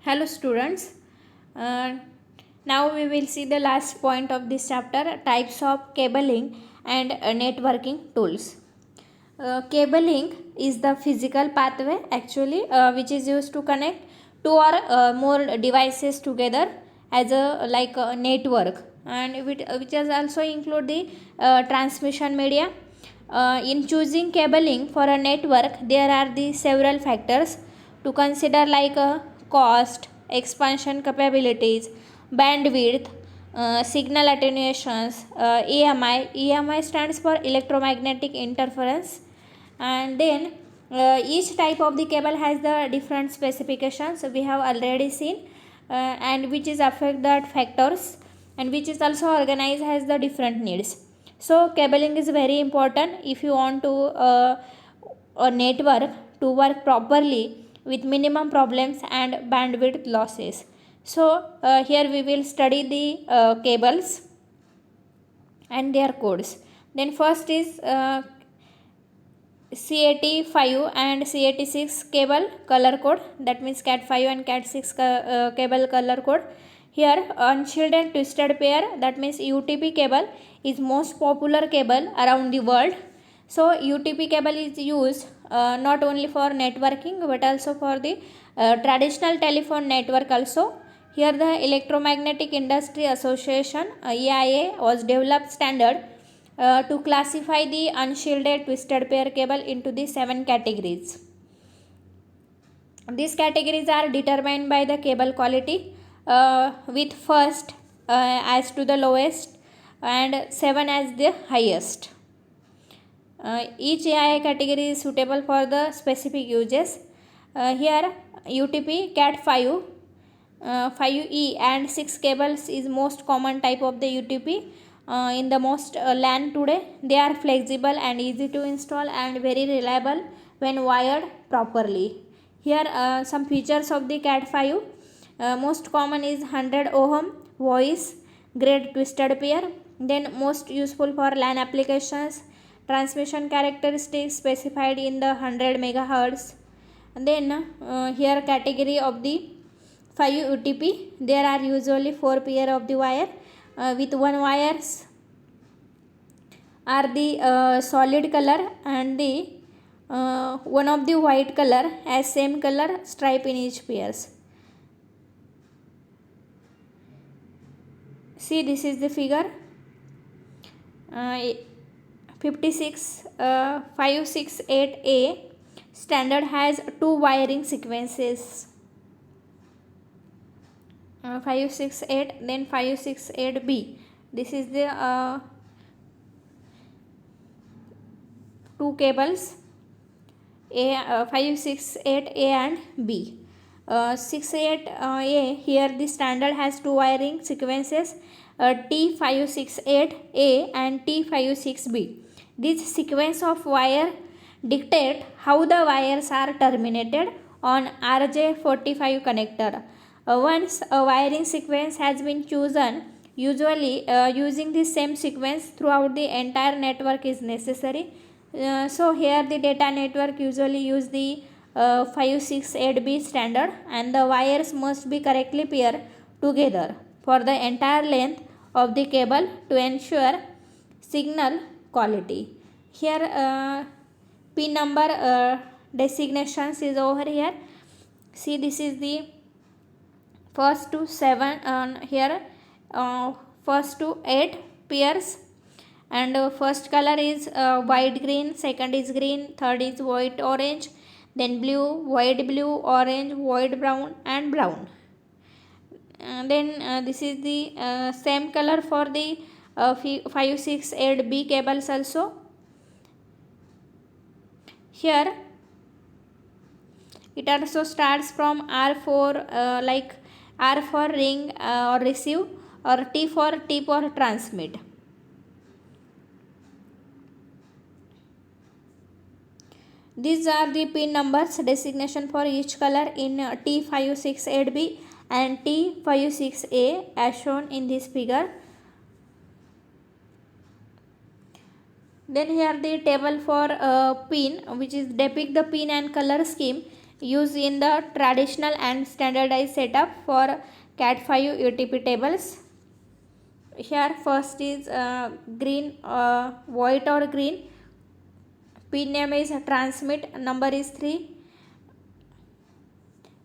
Hello students. Uh, Now we will see the last point of this chapter, types of cabling and networking tools. Cabling is the physical pathway actually which is used to connect two or more devices together as a network, and which is also include the transmission media. In choosing cabling for a network, there are the several factors to consider, like cost, expansion capabilities, bandwidth, signal attenuations, EMI. EMI stands for electromagnetic interference. And then each type of the cable has the different specifications we have already seen, and which is affect that factors, and which is also organized as the different needs. So cabling is very important if you want to a network to work properly with minimum problems and bandwidth losses. So here we will study the cables and their codes. Then first is CAT5 and CAT6 cable color code, that means CAT5 and CAT6 cable color code. Here unshielded twisted pair, that means UTP cable, is most popular cable around the world. So UTP cable is used not only for networking but also for the traditional telephone network also. Here the Electromagnetic Industry Association EIA was developed standard to classify the unshielded twisted pair cable into the 7 categories. These categories are determined by the cable quality, with first as to the lowest and 7 as the highest. Each AI category is suitable for the specific uses. Here UTP Cat 5, 5E and 6 cables is most common type of the UTP in the most LAN today. They are flexible and easy to install and very reliable when wired properly. Here some features of the Cat 5. Most common is 100 ohm voice grade twisted pair. Then most useful for LAN applications. Transmission characteristics specified in the 100 megahertz. And then here category of the 5 UTP, there are usually 4 pair of the wire, with one wires are the solid color, and the one of the white color has same color stripe in each pairs. See, this is the figure. 56 568A standard has two wiring sequences, 568, then 568B. This is the two cables, 568A and B. 68A, here the standard has two wiring sequences, T568A and T56B. This sequence of wire dictate how the wires are terminated on RJ45 connector. Once a wiring sequence has been chosen, usually using the same sequence throughout the entire network is necessary. So here the data network usually use the 568B standard, and the wires must be correctly paired together for the entire length of the cable to ensure signal quality. Here pin number designations is over here. See, this is the first to 7, here first to 8 pairs, and first color is white green, second is green, third is white orange, then blue, white blue, orange, white brown and brown. Then this is the same color for the 568B cables also. Here it also starts from R4, like R for ring or receive, or T for tip or transmit. These are the pin numbers designation for each color in T568B and T56A as shown in this figure. Then here the table for pin, which is depict the pin and color scheme used in the traditional and standardized setup for Cat5 UTP tables. Here first is green, white or green. Pin name is transmit, number is 3.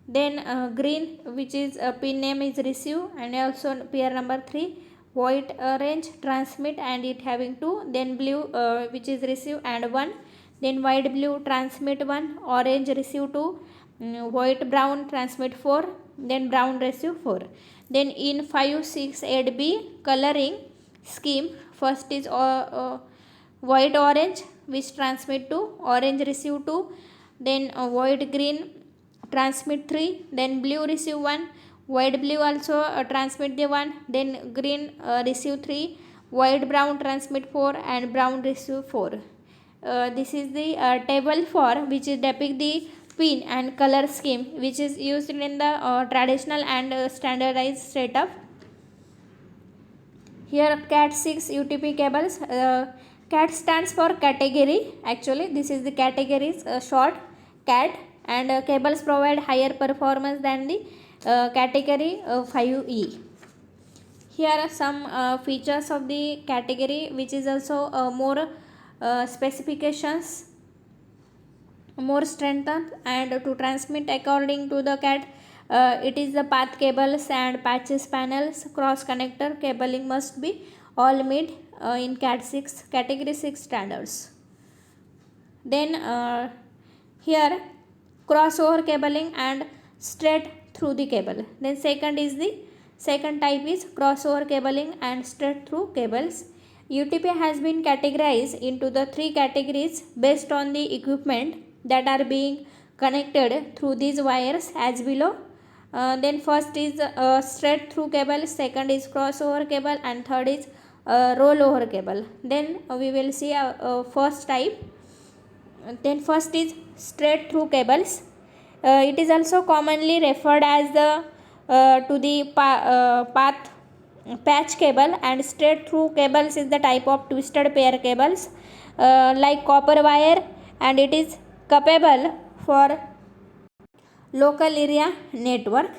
Then green, which is pin name is receive and also pair number 3. White orange transmit and it having 2. Then blue, which is receive and 1. Then white blue transmit 1, orange receive 2, white brown transmit 4, then brown receive 4. Then in 5, 6, 8b coloring scheme, first is white orange which transmit 2, orange receive 2, then white green transmit 3, then blue receive 1, white blue also transmit the 1, then green receive 3, white brown transmit 4 and brown receive 4. This is the table for which is depict the pin and color scheme which is used in the traditional and standardized setup. Here Cat6 UTP cables. Cat stands for category. Actually, this is the categories short Cat, and cables provide higher performance than the category 5E. Here are some features of the category which is also more specifications, more strengthened, and to transmit according to the Cat. It is the path cables and patches panels. Cross connector cabling must be all meet in Cat 6 category 6 standards. Then here crossover cabling and straight through the cable. Then second type is crossover cabling and straight through cables. UTP has been categorized into the 3 categories based on the equipment that are being connected through these wires as below. Then first is straight through cable, second is crossover cable, and third is rollover cable. Then we will see first type. Then first is straight through cables. It is also commonly referred as the to the path patch cable, and straight through cables is the type of twisted pair cables like copper wire, and it is capable for local area network,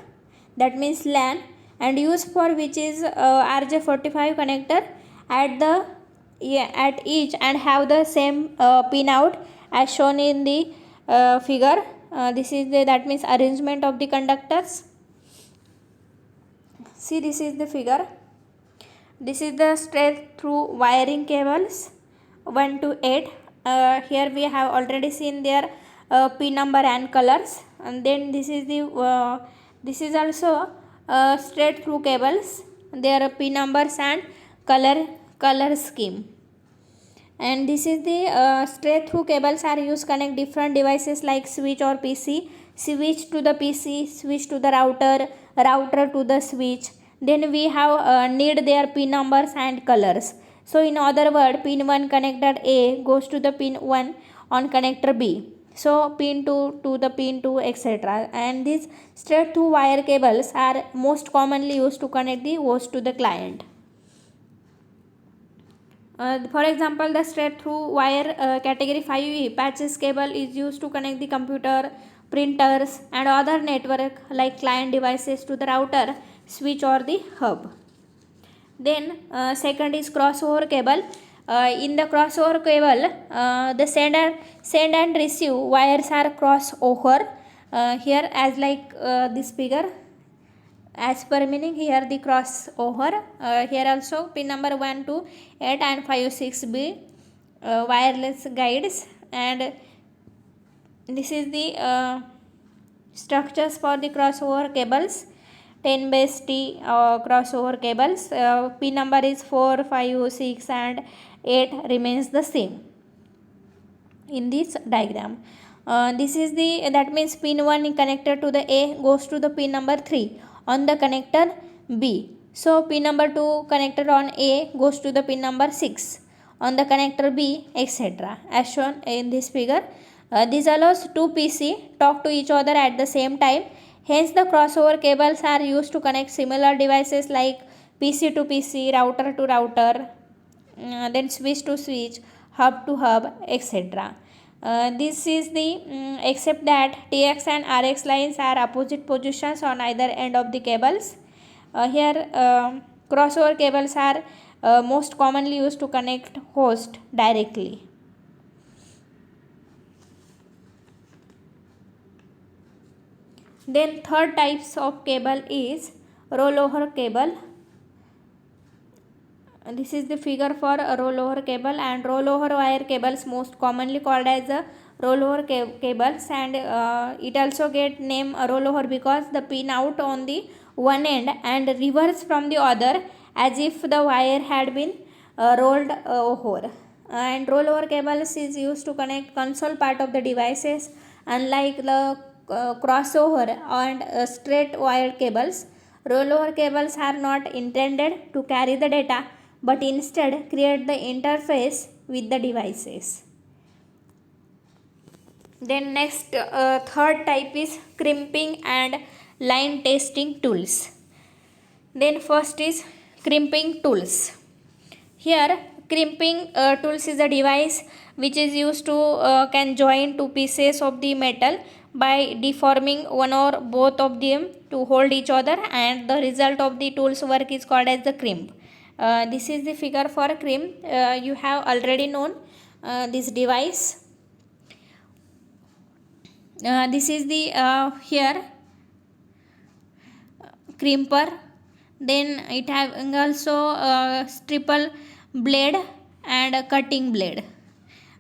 that means LAN, and used for which is RJ45 connector at the at each and have the same pin out as shown in the figure. This is the, that means arrangement of the conductors. See, this is the figure. This is the straight through wiring cables 1 to 8. Here we have already seen their pin number and colors, and then this is the this is also straight through cables, their pin numbers and color scheme. And this is the straight through cables are used connect different devices like switch or PC, switch to the PC, switch to the router, router to the switch. Then we have need their pin numbers and colors. So in other word, pin 1 connected A goes to the pin 1 on connector B. So pin 2 to the pin 2, etc. And these straight through wire cables are most commonly used to connect the host to the client. For example, the straight through wire category 5E patches cable is used to connect the computer, printers and other network like client devices to the router, switch or the hub. Then second is crossover cable. In the crossover cable, the send and receive wires are crossover. Here as like this figure, as per meaning here the crossover. Here also pin number 1 to 8 and 5 6b wireless guides, and this is the structures for the crossover cables. 10 base T crossover cables, pin number is 4, 5, 6 and 8 remains the same in this diagram. This is the, that means pin 1 connected to the A goes to the pin number 3 on the connector B. So pin number 2 connected on A goes to the pin number 6 on the connector B, etc. as shown in this figure. This allows two PC talk to each other at the same time. Hence the crossover cables are used to connect similar devices like PC to PC, router to router, then switch to switch, hub to hub, etc. This is the except that TX and RX lines are opposite positions on either end of the cables. Here crossover cables are most commonly used to connect host directly. Then third types of cable is rollover cable. This is the figure for a rollover cable, and rollover wire cables most commonly called as a rollover cables, and it also get name rollover because the pin out on the one end and reverse from the other as if the wire had been rolled over. And rollover cables is used to connect console part of the devices, unlike the crossover and straight wire cables. Rollover cables are not intended to carry the data but instead create the interface with the devices. Then next third type is crimping and line testing tools. Then first is crimping tools. Here crimping tools is a device which is used to can join two pieces of the metal by deforming one or both of them to hold each other, and the result of the tool's work is called as the crimp. This is the figure for crimp. You have already known this device. This is the here crimper. Then it having also triple blade and a cutting blade.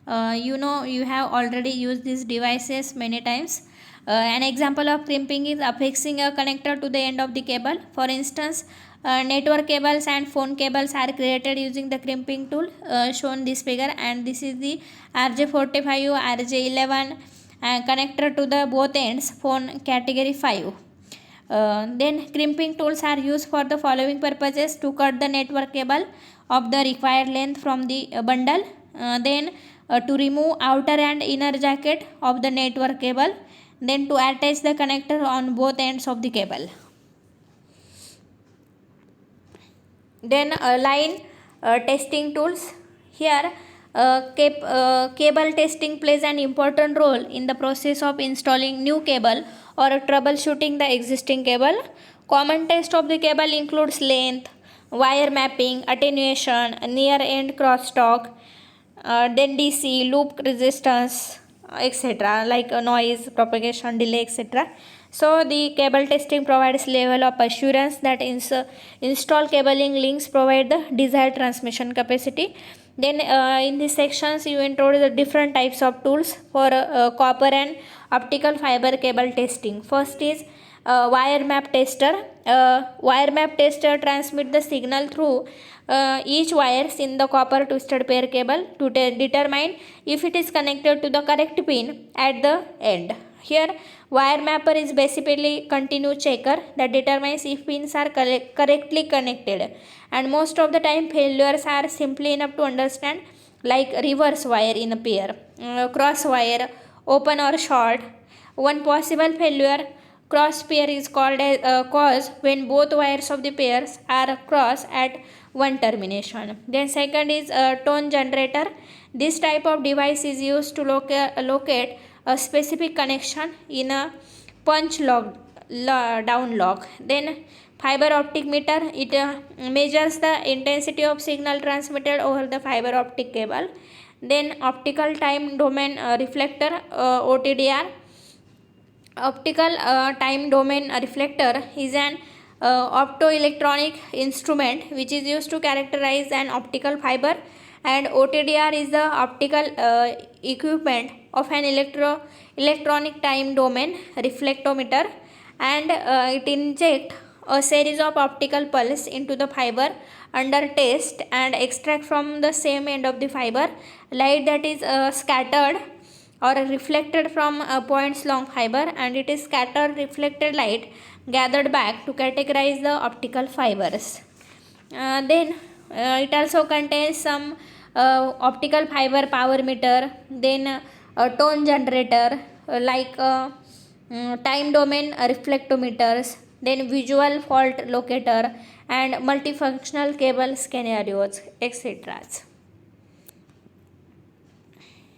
You have already used these devices many times. An example of crimping is affixing a connector to the end of the cable. For instance, network cables and phone cables are created using the crimping tool shown this figure, and this is the RJ45 RJ11 connector to the both ends, phone category 5. Then crimping tools are used for the following purposes: to cut the network cable of the required length from the bundle, then to remove outer and inner jacket of the network cable, then to attach the connector on both ends of the cable. Then line testing tools. Here cable testing plays an important role in the process of installing new cable or troubleshooting the existing cable. Common test of the cable includes length, wire mapping, attenuation, near end crosstalk, then DC, loop resistance, etc., like noise, propagation, delay, etc. So the cable testing provides level of assurance that installed cabling links provide the desired transmission capacity. Then in these sections you introduce the different types of tools for copper and optical fiber cable testing. First is wire map tester. Wire map tester transmit the signal through each wires in the copper twisted pair cable to determine if it is connected to the correct pin at the end. Here wire mapper is basically continuous checker that determines if pins are correctly connected, and most of the time failures are simply enough to understand, like reverse wire in a pair, cross wire, open or short. One possible failure cross pair is called as cause when both wires of the pairs are cross at one termination. Then second is a tone generator. This type of device is used to locate a specific connection in a punch down lock. Then fiber optic meter, it measures the intensity of signal transmitted over the fiber optic cable. Then optical time domain reflector, OTDR. Optical time domain reflector is an optoelectronic instrument which is used to characterize an optical fiber, and OTDR is the optical equipment of an electronic time domain reflectometer, and it injects a series of optical pulse into the fiber under test and extract from the same end of the fiber light that is scattered or reflected from points long fiber, and it is scattered reflected light gathered back to categorize the optical fibers. Then it also contains some optical fiber power meter, then a tone generator, time domain reflectometers, then visual fault locator, and multifunctional cable scenarios, etc.